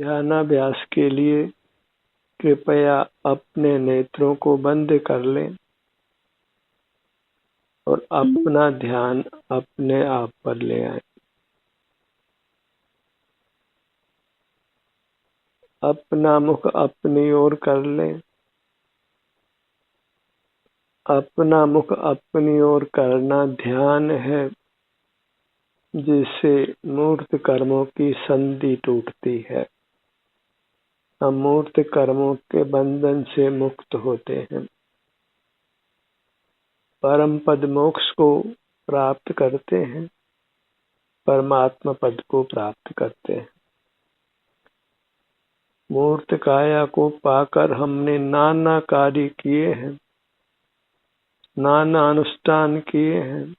ध्यानाभ्यास के लिए कृपया अपने नेत्रों को बंद कर लें और अपना ध्यान अपने आप पर ले आए। अपना मुख अपनी ओर कर लें। अपना मुख अपनी ओर करना ध्यान है, जिससे मूर्त कर्मों की संधि टूटती है। हम मूर्त कर्मों के बंधन से मुक्त होते हैं, परम पद मोक्ष को प्राप्त करते हैं, परमात्मा पद को प्राप्त करते हैं। मूर्त काया को पाकर हमने नाना कार्य किए हैं, नाना अनुष्ठान किए हैं,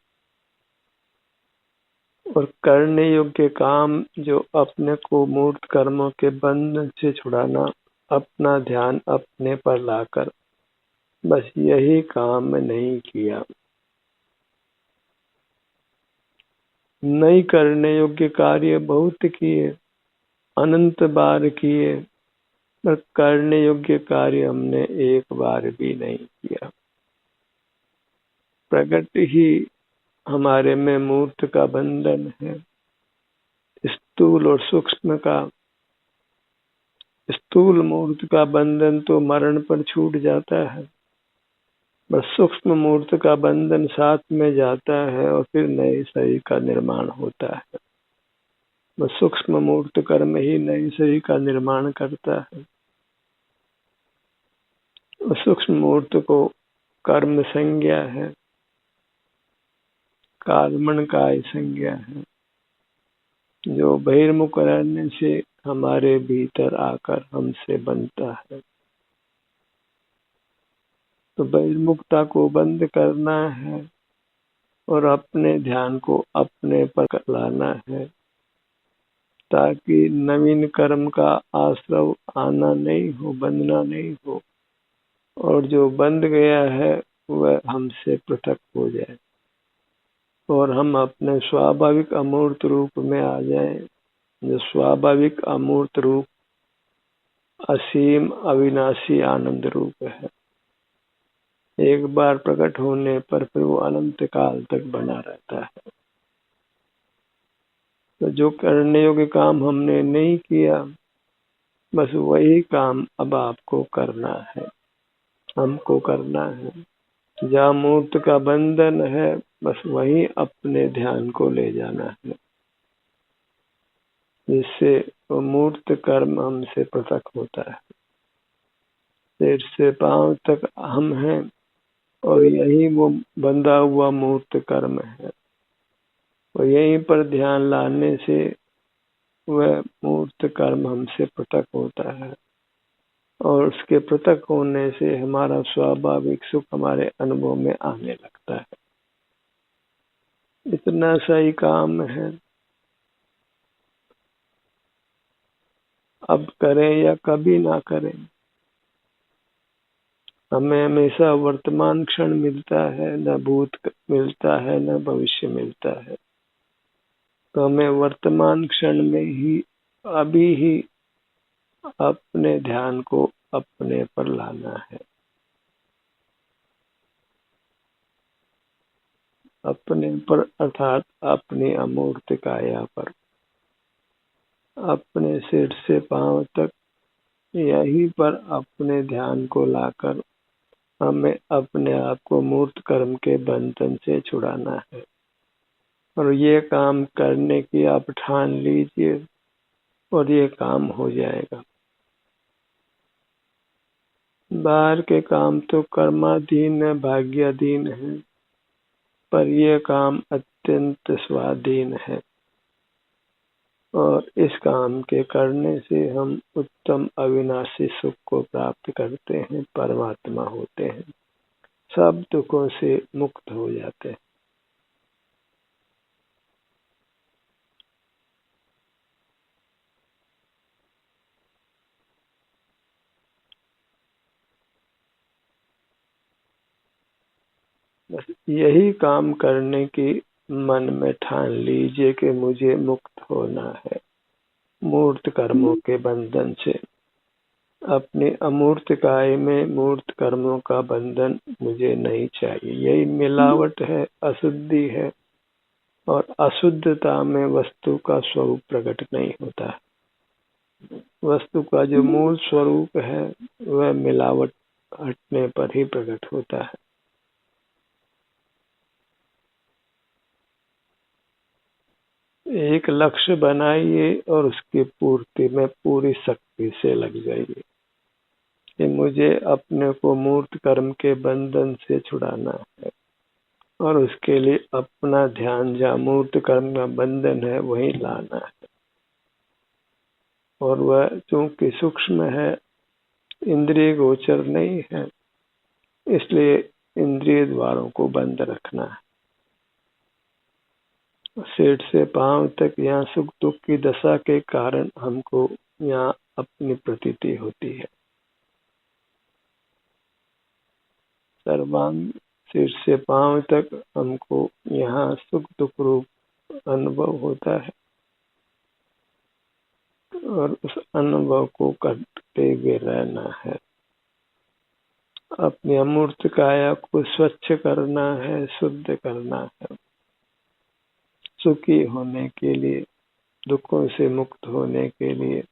और करने योग्य काम जो अपने को मूर्त कर्मों के बंधन से छुड़ाना, अपना ध्यान अपने पर लाकर, बस यही काम नहीं किया। नहीं करने योग्य कार्य बहुत किए, अनंत बार किए, पर करने योग्य कार्य हमने एक बार भी नहीं किया। प्रगट ही हमारे में मूर्त का बंधन है, स्थूल और सूक्ष्म का। स्थूल मूर्त का बंधन तो मरण पर छूट जाता है, बस सूक्ष्म मूर्त का बंधन साथ में जाता है और फिर नए शरीर का निर्माण होता है। बस सूक्ष्म मूर्त कर्म ही नए शरीर का निर्माण करता है। सूक्ष्म मूर्त को कर्म संज्ञा है, कर्मण काय संज्ञा है, जो बहिर्मुख रहने से हमारे भीतर आकर हमसे बनता है। तो बहिर्मुखता को बंद करना है और अपने ध्यान को अपने पर लाना है, ताकि नवीन कर्म का आश्रव आना नहीं हो, बंधना नहीं हो, और जो बंध गया है वह हमसे पृथक हो जाए और हम अपने स्वाभाविक अमूर्त रूप में आ जाएं, जो स्वाभाविक अमूर्त रूप असीम अविनाशी आनंद रूप है। एक बार प्रकट होने पर फिर वो अनंत काल तक बना रहता है। तो जो करने योग्य काम हमने नहीं किया, बस वही काम अब आपको करना है, हमको करना है। जहाँ मूर्त का बंधन है, बस वहीं अपने ध्यान को ले जाना है, जिससे वो मूर्त कर्म हमसे पृथक होता है। सिर से पांव तक हम हैं और यही वो बंधा हुआ मूर्त कर्म है, और यहीं पर ध्यान लाने से वह मूर्त कर्म हमसे पृथक होता है, और उसके पृथक होने से हमारा स्वाभाविक सुख हमारे अनुभव में आने लगता है। इतना सही काम है, अब करें या कभी ना करें, हमें हमेशा वर्तमान क्षण मिलता है, न भूत मिलता है, न भविष्य मिलता है। तो हमें वर्तमान क्षण में ही, अभी ही अपने ध्यान को अपने पर लाना है, अपने पर अर्थात अपनी अमूर्त काया पर, अपने सिर से पांव तक, यहीं पर अपने ध्यान को लाकर हमें अपने आप को मूर्त कर्म के बंधन से छुड़ाना है। और ये काम करने की आप ठान लीजिए और ये काम हो जाएगा। बाहर के काम तो कर्माधीन है, भाग्याधीन है, पर यह काम अत्यंत स्वाधीन है, और इस काम के करने से हम उत्तम अविनाशी सुख को प्राप्त करते हैं, परमात्मा होते हैं, सब दुखों से मुक्त हो जाते हैं। बस यही काम करने की मन में ठान लीजिए कि मुझे मुक्त होना है, मूर्त कर्मों के बंधन से। अपनी अमूर्त काय में मूर्त कर्मों का बंधन मुझे नहीं चाहिए। यही मिलावट है, अशुद्धि है, और अशुद्धता में वस्तु का स्वरूप प्रकट नहीं होता। वस्तु का जो मूल स्वरूप है वह मिलावट हटने पर ही प्रकट होता है। एक लक्ष्य बनाइए और उसकी पूर्ति में पूरी शक्ति से लग जाइए कि मुझे अपने को मूर्त कर्म के बंधन से छुड़ाना है, और उसके लिए अपना ध्यान जहाँ मूर्त कर्म का बंधन है वहीं लाना है। और वह चूंकि सूक्ष्म है, इंद्रिय गोचर नहीं है, इसलिए इंद्रिय द्वारों को बंद रखना है। सिर से पांव तक यहाँ सुख दुख की दशा के कारण हमको यहाँ अपनी प्रतीति होती है। सर्वांग सिर से पांव तक हमको यहाँ सुख दुख रूप अनुभव होता है, और उस अनुभव को करते हुए रहना है। अपनी अमूर्त काया को स्वच्छ करना है, शुद्ध करना है, सुखी होने के लिए, दुखों से मुक्त होने के लिए।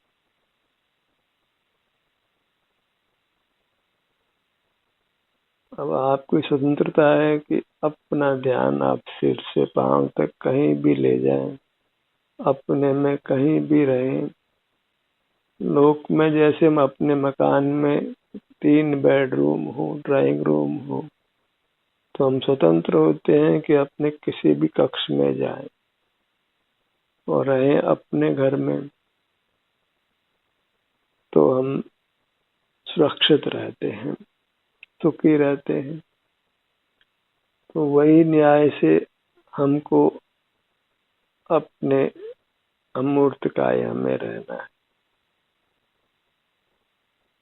अब आपको स्वतंत्रता है कि अपना ध्यान आप सिर से पांव तक कहीं भी ले जाएं, अपने में कहीं भी रहें। लोक में जैसे हम अपने मकान में 3 बेडरूम हो, ड्राइंग रूम हो, तो हम स्वतंत्र होते हैं कि अपने किसी भी कक्ष में जाएं और रहें अपने घर में, तो हम सुरक्षित रहते हैं, सुखी रहते हैं। तो वही न्याय से हमको अपने अमूर्त काया में रहना है,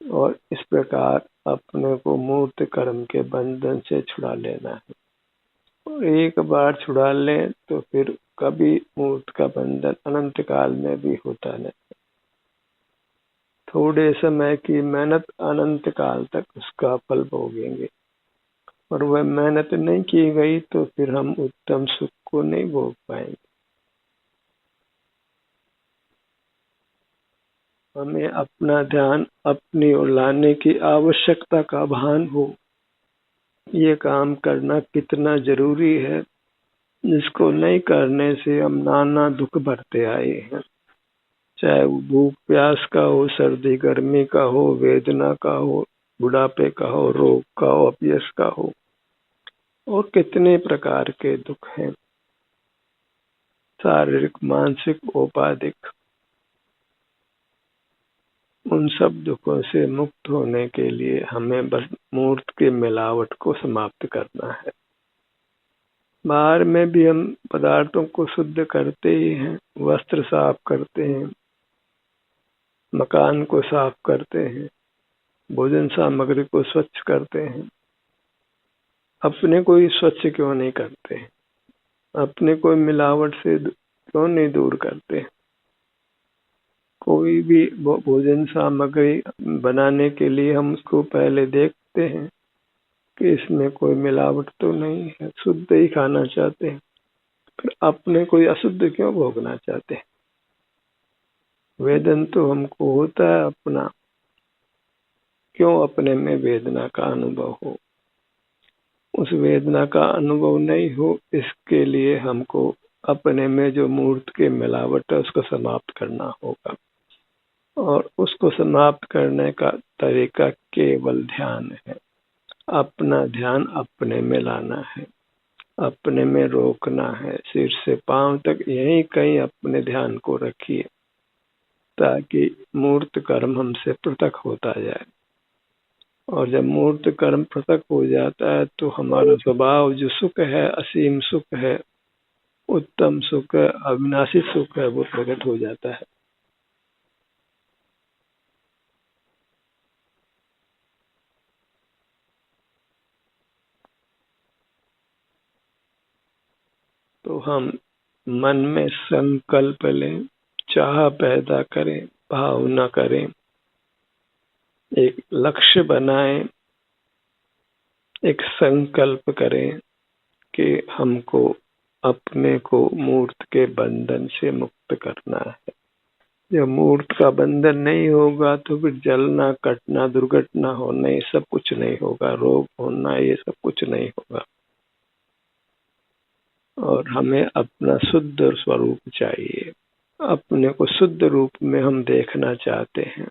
और इस प्रकार अपने को मूर्त कर्म के बंधन से छुड़ा लेना है। और एक बार छुड़ा लें तो फिर कभी मूर्त का बंधन अनंत काल में भी होता नहीं। थोड़े समय की मेहनत अनंत काल तक उसका फल भोगेंगे, और वह मेहनत नहीं की गई तो फिर हम उत्तम सुख को नहीं भोग पाएंगे। हमें अपना ध्यान अपनी ओर लाने की आवश्यकता का भान हो। ये काम करना कितना जरूरी है, जिसको नहीं करने से हम नाना दुख भरते आए हैं। चाहे वो भूख प्यास का हो, सर्दी गर्मी का हो, वेदना का हो, बुढ़ापे का हो, रोग का हो, अपयश का हो, और कितने प्रकार के दुख हैं, शारीरिक मानसिक औपाधिक। उन सब दुखों से मुक्त होने के लिए हमें बस मूर्त की मिलावट को समाप्त करना है। बाहर में भी हम पदार्थों को शुद्ध करते ही हैं, वस्त्र साफ करते हैं, मकान को साफ करते हैं, भोजन सामग्री को स्वच्छ करते हैं। अपने को ही स्वच्छ क्यों नहीं करते हैं? अपने को मिलावट से क्यों नहीं दूर करते? कोई भी भोजन सामग्री बनाने के लिए हम उसको पहले देखते हैं कि इसमें कोई मिलावट तो नहीं है, शुद्ध ही खाना चाहते हैं। फिर अपने कोई अशुद्ध क्यों भोगना चाहते हैं? वेदन तो हमको होता है अपना, क्यों अपने में वेदना का अनुभव हो? उस वेदना का अनुभव नहीं हो, इसके लिए हमको अपने में जो मूर्त की मिलावट है उसको समाप्त करना होगा। और उसको समाप्त करने का तरीका केवल ध्यान है। अपना ध्यान अपने में लाना है, अपने में रोकना है। सिर से पांव तक यहीं कहीं अपने ध्यान को रखिए, ताकि मूर्त कर्म हमसे पृथक होता जाए। और जब मूर्त कर्म पृथक हो जाता है तो हमारा स्वभाव जो सुख है, असीम सुख है, उत्तम सुख है, अविनाशी सुख है, वो प्रकट हो जाता है। तो हम मन में संकल्प लें चाह पैदा करें, भावना करें, एक लक्ष्य बनाएं, एक संकल्प करें कि हमको अपने को मूर्त के बंधन से मुक्त करना है। जब मूर्त का बंधन नहीं होगा तो फिर जलना, कटना, दुर्घटना होना, ये सब कुछ नहीं होगा, रोग होना, ये सब कुछ नहीं होगा। और हमें अपना शुद्ध स्वरूप चाहिए, अपने को शुद्ध रूप में हम देखना चाहते हैं,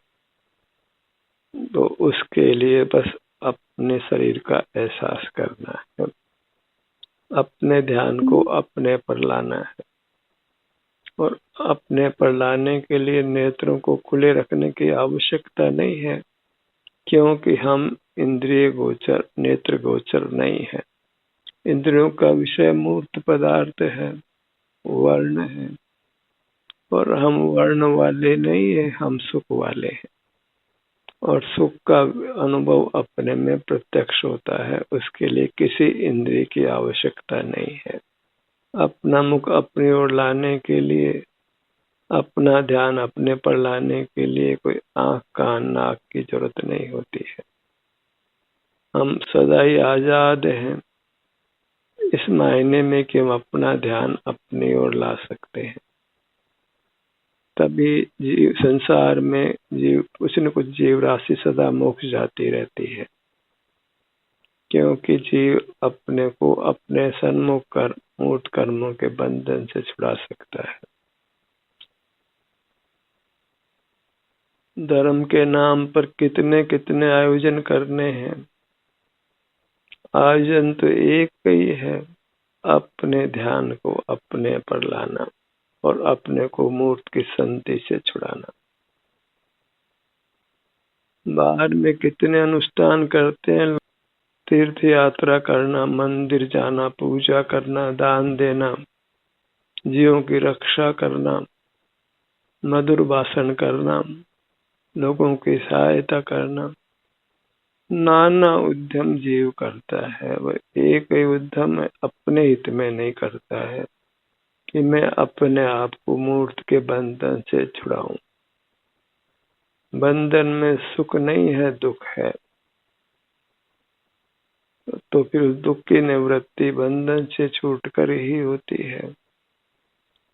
तो उसके लिए बस अपने शरीर का एहसास करना है, अपने ध्यान को अपने पर लाना है। और अपने पर लाने के लिए नेत्रों को खुले रखने की आवश्यकता नहीं है, क्योंकि हम इंद्रिय गोचर, नेत्र गोचर नहीं है। इंद्रियों का विषय मूर्त पदार्थ है, वर्ण है, और हम वर्ण वाले नहीं है, हम सुख वाले हैं। और सुख का अनुभव अपने में प्रत्यक्ष होता है, उसके लिए किसी इंद्रिय की आवश्यकता नहीं है। अपना मुख अपनी ओर लाने के लिए, अपना ध्यान अपने पर लाने के लिए कोई आंख, कान, नाक की जरूरत नहीं होती है। हम सदा ही आजाद हैं, इस मायने में कि हम अपना ध्यान अपनी ओर ला सकते हैं। तभी जीव, संसार में जीव, कुछ न कुछ जीव राशि सदा मोक्ष जाती रहती है, क्योंकि जीव अपने को अपने सन्मुख कर मूर्त कर्मों के बंधन से छुड़ा सकता है। धर्म के नाम पर कितने कितने आयोजन करने हैं, आयोजन तो एक ही है, अपने ध्यान को अपने पर लाना और अपने को मूर्त की संति से छुड़ाना। बाहर में कितने अनुष्ठान करते हैं, तीर्थ यात्रा करना, मंदिर जाना, पूजा करना, दान देना, जीवों की रक्षा करना, मधुर भाषण करना, लोगों की सहायता करना, नाना उद्यम जीव करता है। वह एक ही उद्यम अपने हित में नहीं करता है कि मैं अपने आप को मूर्त के बंधन से छुड़ाऊं। बंधन में सुख नहीं है, दुख है। तो फिर उस दुख की निवृत्ति बंधन से छूटकर ही होती है।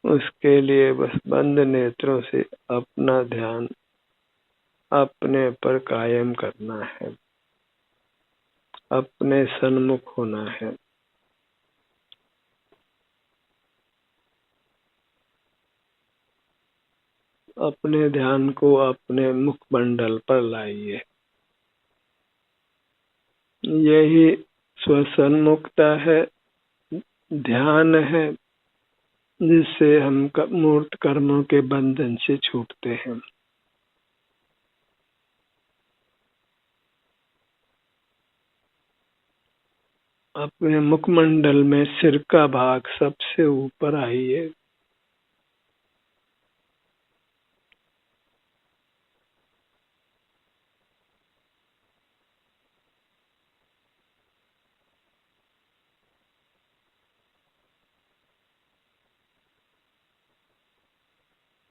उसके लिए बस बंद नेत्रों से अपना ध्यान अपने पर कायम करना है, अपने सन्मुख होना है। अपने ध्यान को अपने मुखमंडल पर लाइए। यही स्वसन्मुखता है, ध्यान है, जिससे हम मूर्त कर्मों के बंधन से छूटते हैं। अपने मुखमंडल में सिर का भाग सबसे ऊपर आइए।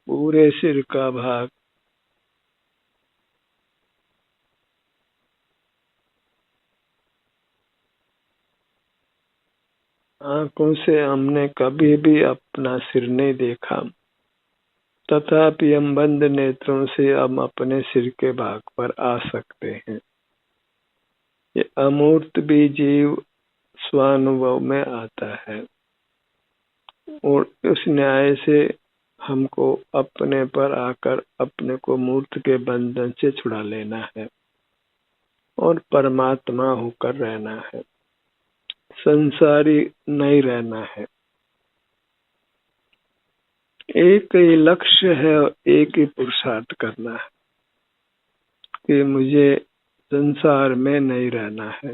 पूरे सिर का भाग आंखों से हमने कभी भी अपना सिर नहीं देखा, तथापि हम बंद नेत्रों से हम अपने सिर के भाग पर आ सकते हैं। ये अमूर्त भी जीव स्वानुभव में आता है, और उस न्याय से हमको अपने पर आकर अपने को मूर्त के बंधन से छुड़ा लेना है और परमात्मा होकर रहना है, संसारी नहीं रहना है। एक ही लक्ष्य है और एक ही पुरुषार्थ करना है कि मुझे संसार में नहीं रहना है,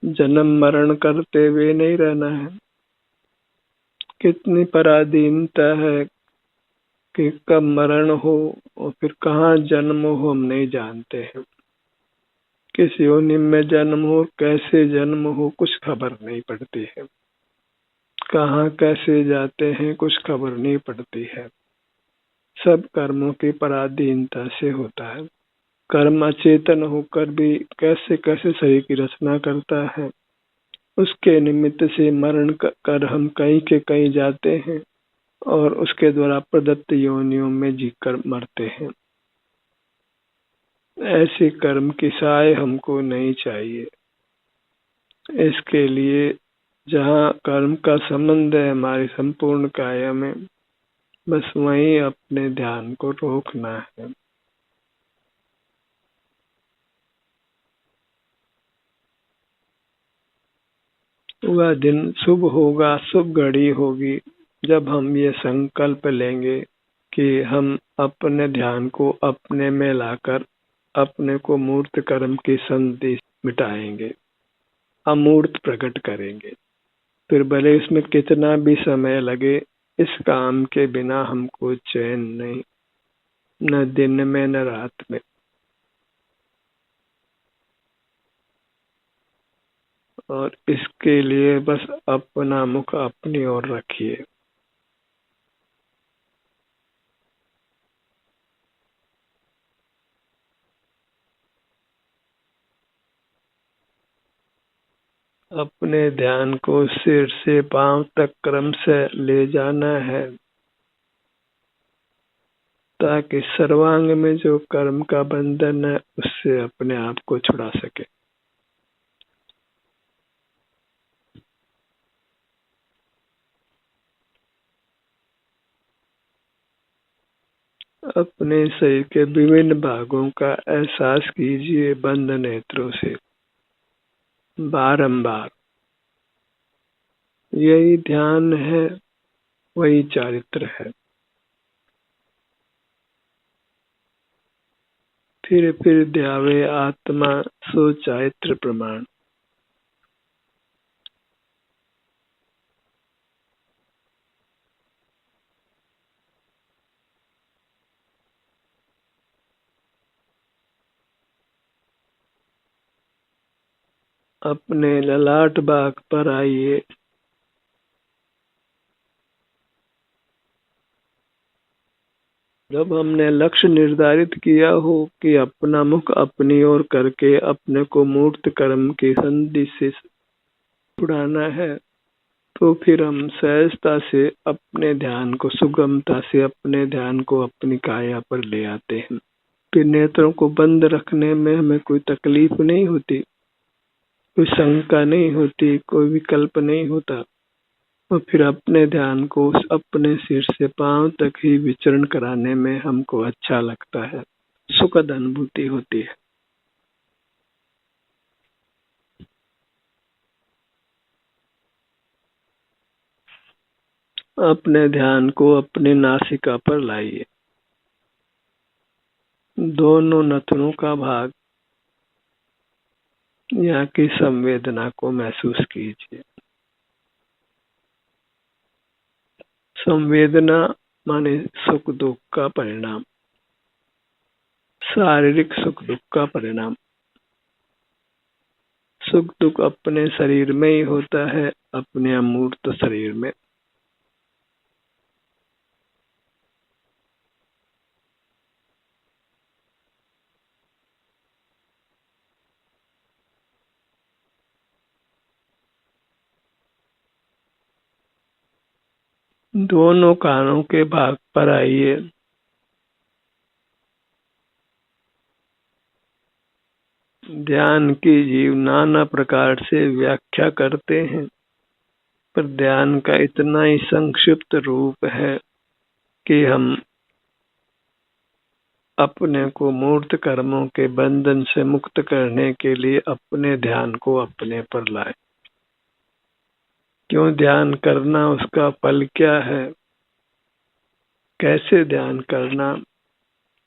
जन्म मरण करते हुए नहीं रहना है। कितनी पराधीनता है कि कब मरण हो और फिर कहाँ जन्म हो हम नहीं जानते हैं। किस योनि में जन्म हो, कैसे जन्म हो, कुछ खबर नहीं पड़ती है। कहाँ कैसे जाते हैं कुछ खबर नहीं पड़ती है। सब कर्मों की पराधीनता से होता है। कर्म अचेतन होकर भी कैसे कैसे शरीर की रचना करता है। उसके निमित्त से मरण कर हम कहीं के कहीं जाते हैं और उसके द्वारा प्रदत्त योनियों में जीकर मरते हैं। ऐसे कर्म की सहाय हमको नहीं चाहिए। इसके लिए जहाँ कर्म का संबंध है हमारी संपूर्ण काया में, बस वहीं अपने ध्यान को रोकना है। वह दिन शुभ होगा, शुभ घड़ी होगी जब हम ये संकल्प लेंगे कि हम अपने ध्यान को अपने में लाकर अपने को मूर्त कर्म की संधि मिटाएंगे, अमूर्त प्रकट करेंगे। फिर भले इसमें कितना भी समय लगे, इस काम के बिना हमको चैन नहीं, न दिन में न रात में। और इसके लिए बस अपना मुख अपनी ओर रखिए। अपने ध्यान को सिर से पांव तक क्रम से ले जाना है, ताकि सर्वांग में जो कर्म का बंधन है उससे अपने आप को छुड़ा सके। अपने शरीर के विभिन्न भागों का एहसास कीजिए बंद नेत्रों से बारंबार। यही ध्यान है, वही चारित्र है। फिर ध्यावे आत्मा सो चारित्र प्रमाण। अपने ललाट बाग पर आइए। जब हमने लक्ष्य निर्धारित किया हो कि अपना मुख अपनी ओर करके अपने को मूर्त कर्म की संधि से छुड़ाना है, तो फिर हम सहजता से अपने ध्यान को, सुगमता से अपने ध्यान को अपनी काया पर ले आते हैं। फिर नेत्रों को बंद रखने में हमें कोई तकलीफ नहीं होती, कोई शंका नहीं होती, कोई विकल्प नहीं होता। और फिर अपने ध्यान को अपने सिर से पांव तक ही विचरण कराने में हमको अच्छा लगता है, सुखद अनुभूति होती है। अपने ध्यान को अपनी नासिका पर लाइए। दोनों नथनों का भाग, यहाँ की संवेदना को महसूस कीजिए। संवेदना माने सुख दुख का परिणाम, शारीरिक सुख दुख का परिणाम। सुख दुख अपने शरीर में ही होता है, अपने अमूर्त शरीर में। दोनों कानों के भाग पर आइए। ध्यान की जीव नाना प्रकार से व्याख्या करते हैं, पर ध्यान का इतना ही संक्षिप्त रूप है कि हम अपने को मूर्त कर्मों के बंधन से मुक्त करने के लिए अपने ध्यान को अपने पर लाए। क्यों ध्यान करना, उसका फल क्या है, कैसे ध्यान करना,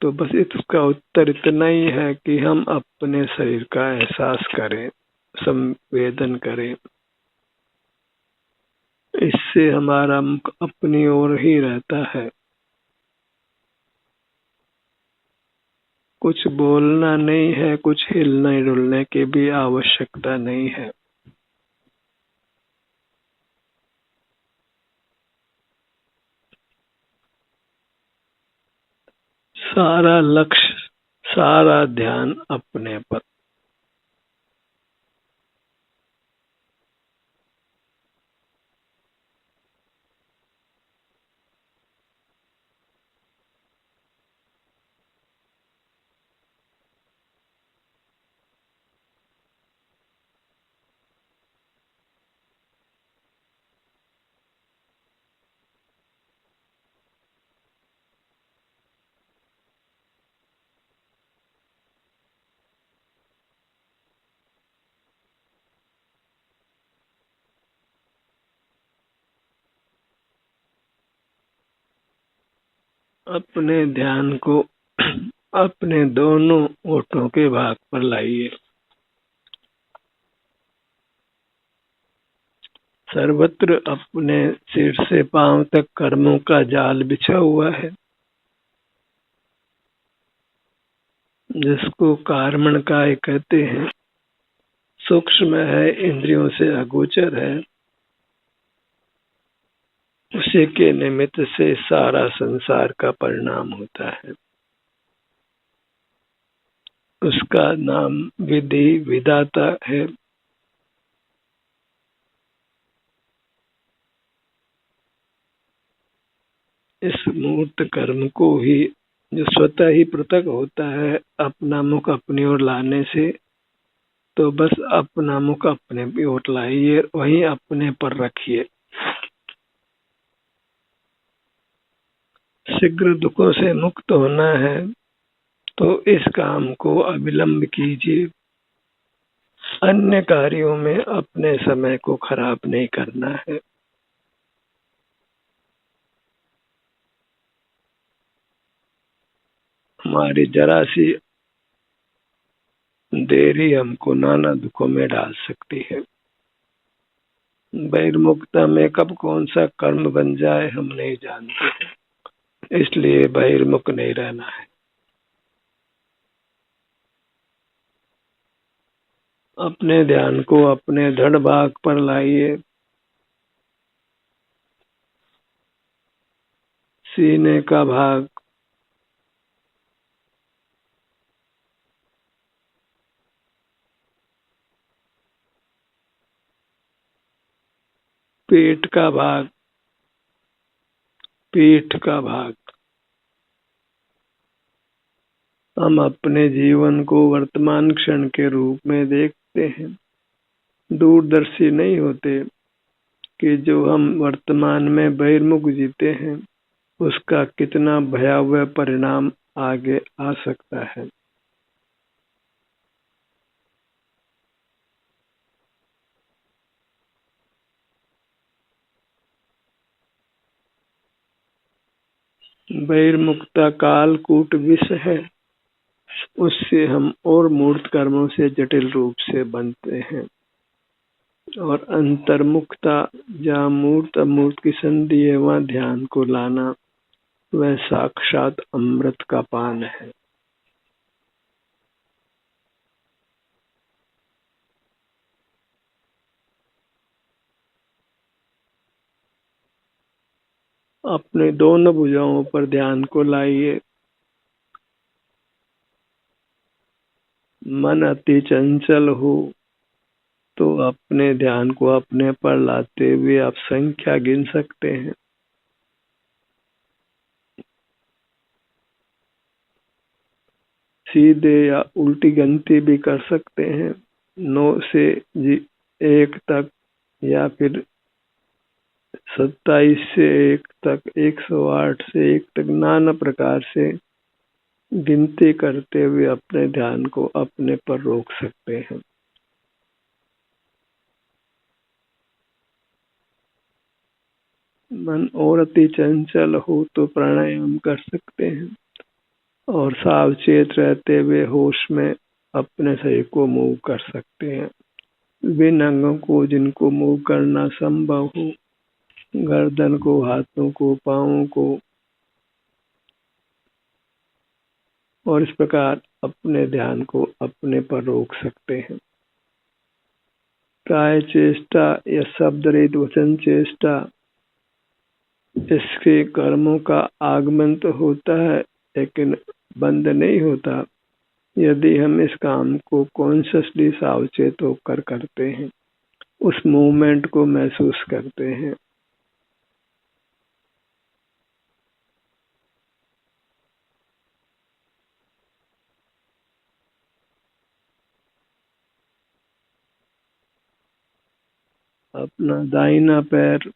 तो बस इसका उत्तर इतना ही है कि हम अपने शरीर का एहसास करें, संवेदन करें। इससे हमारा मुख अपनी ओर ही रहता है। कुछ बोलना नहीं है, कुछ हिलने डुलने की भी आवश्यकता नहीं है। सारा लक्ष्य, सारा ध्यान अपने पर। अपने ध्यान को अपने दोनों ओठों के भाग पर लाइए। सर्वत्र अपने सिर से पांव तक कर्मों का जाल बिछा हुआ है, जिसको कार्मणकाय कहते हैं। सूक्ष्म है, इंद्रियों से अगोचर है। उसी के निमित्त से सारा संसार का परिणाम होता है। उसका नाम विधि विधाता है। इस मूर्त कर्म को ही, जो स्वतः ही पृथक होता है अपना मुख अपनी ओर लाने से, तो बस अपना मुख अपने की ओर लाइए, वहीं अपने पर रखिए। शीघ्र दुखों से मुक्त होना है तो इस काम को अविलंब कीजिए। अन्य कार्यों में अपने समय को खराब नहीं करना है। हमारी जरा सी देरी हमको नाना दुखों में डाल सकती है। बहिर्मुखता में कब कौन सा कर्म बन जाए हम नहीं जानते, इसलिए बहिर्मुख नहीं रहना है। अपने ध्यान को अपने धड़ भाग पर लाइए। सीने का भाग, पेट का भाग, पीठ का भाग। हम अपने जीवन को वर्तमान क्षण के रूप में देखते हैं, दूरदर्शी नहीं होते कि जो हम वर्तमान में बहिर्मुख जीते हैं उसका कितना भयावह परिणाम आगे आ सकता है। बहिर्मुखता कालकूट विष है, उससे हम और मूर्त कर्मों से जटिल रूप से बनते हैं। और अंतर्मुखता, जहाँ मूर्त अमूर्त की संधि है, वहाँ ध्यान को लाना, वह साक्षात अमृत का पान है। अपने दोनों भुजाओं पर ध्यान को लाइए। मन अति चंचल हो तो अपने ध्यान को अपने पर लाते हुए आप संख्या गिन सकते हैं। सीधे या उल्टी गिनती भी कर सकते हैं, 9 से 1 तक, या फिर 27 से 1 तक, 108 से 1 तक, नाना प्रकार से गिनती करते हुए अपने ध्यान को अपने पर रोक सकते हैं। मन और अति चंचल हो तो प्राणायाम कर सकते हैं और सावचेत रहते हुए होश में अपने शरीर को मूव कर सकते हैं। विभिन्न अंगों को जिनको मूव करना संभव हो, गर्दन को, हाथों को, पाँवों को, और इस प्रकार अपने ध्यान को अपने पर रोक सकते हैं। काय चेष्टा या शब्द रहित वचन चेष्टा, इसके कर्मों का आगमन तो होता है, लेकिन बंद नहीं होता यदि हम इस काम को कॉन्शियसली सावचेत होकर करते हैं, उस मूवमेंट को महसूस करते हैं। अपना दाहिना पैर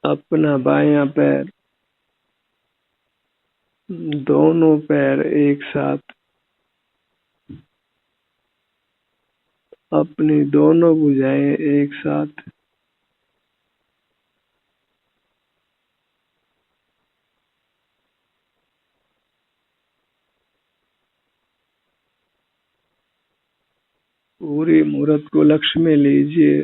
अपना बायां पैर, दोनों पैर एक साथ, अपनी दोनों भुजाएं एक साथ, पूरी मूर्त को लक्ष्य में लीजिए।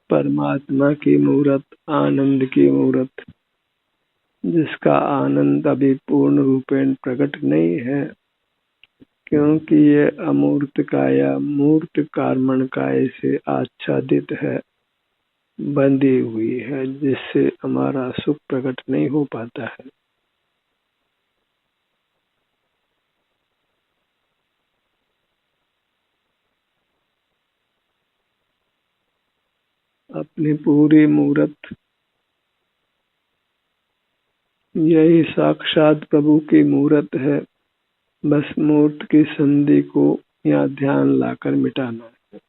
परमात्मा की मूर्त, आनंद की मूर्त, जिसका आनंद अभी पूर्ण रूपेण प्रकट नहीं है, क्योंकि ये अमूर्त काया मूर्त कर्मण काय से आच्छादित है, बंधी हुई है, जिससे हमारा सुख प्रकट नहीं हो पाता है। अपनी पूरी मूर्त, यही साक्षात प्रभु की मूर्त है। बस मूर्त की संधि को यहाँ ध्यान लाकर मिटाना है।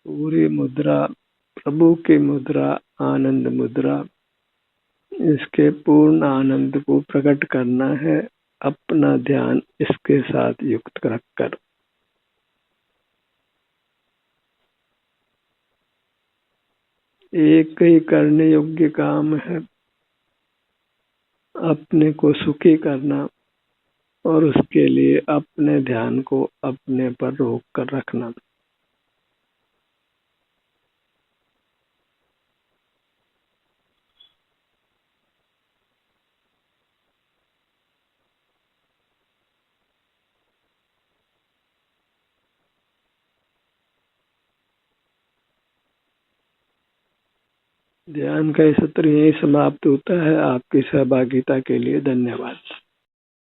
पूरी मुद्रा प्रभु की मुद्रा, आनंद मुद्रा, इसके पूर्ण आनंद को प्रकट करना है, अपना ध्यान इसके साथ युक्त रखकर। एक ही करने योग्य काम है, अपने को सुखी करना और उसके लिए अपने ध्यान को अपने पर रोक कर रखना। ध्यान का सत्र यही समाप्त होता है। आपकी सहभागिता के लिए धन्यवाद।